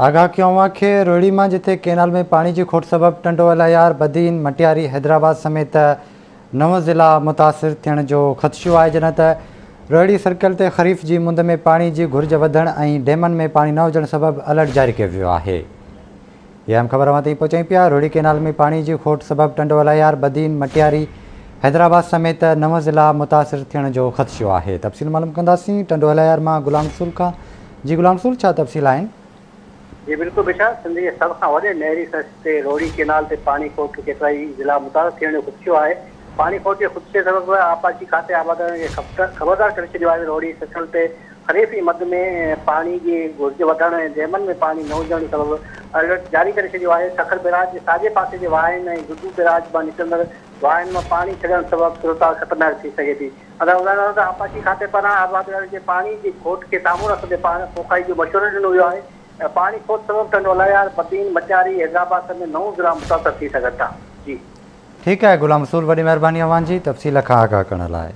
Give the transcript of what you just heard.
आगाह कयो कि रोहिड़ी में जिथे केनाल में पानी की खोट सबब टंडो अलायार बदीन मटियारी हैदराबाद समेत 9 ज़िला मुतासिर थियण जो ख़दशो है। जन त रोहिड़ी सर्कल ते ख़रीफ़ की मुंद में पानी की घुर्ज वधण ऐं डेमन में पानी न हुजण सबब अलर्ट जारी किया वियो आहे। ये अहम ख़बर अवां ताईं पहुचाई पिया। रोहिड़ी केनाल में पानी की खोट सबब टंडो अलायार बदीन मटियारी हैदराबाद समेत 9 ज़िला मुतासिर थियण जो ख़दशो आहे। तफ़सील मालूम कंदासीं टंडो अलायार मां गुलाम रसूल खां। जी गुलाम रसूल, छा तफ़सील आहिनि? जी बिल्कुल बेशक सिंधी के सब खां वॾे नहरी सच से रोहिड़ी केनाल से पानी खोट के केतिरा ई ज़िला मुतासिर थियण जो ख़दशो आहे। पानी खोट के ख़दशे सबब आपाची खाते आबादारनि खे ख़बरदार करे छॾियो आहे। रोहिड़ी सर्कल ते ख़रीफ़ी मद में पानी की घुर्ज वधण ऐं डेमन में पानी न हुजण सबब अलर्ट जारी करे छॾियो आहे। सखर बैराज जे साॼे पासे जे वाहन ऐं गुड्डू बैराज मां निकिरंदड़ वाहन में पानी छॾण सबब सूरत ख़तरनाक थी सघे थी। ॿुधाईंदा त आपाची खाते पारां आबादारनि खे पानी की खोट खे साम्हूं रखंदे पोखाई जो मशवरो ॾिनो वियो आहे। पानी खोट सबब टंडो अलायार बदीन मटियारी हैदराबाद समेत 9 ज़िला मुतासिर थी सघनि था। जी ठीक है गुलाम रसूल, वॾी महिरबानी अवां जी तफ़सील खां आगाह करण लाइ।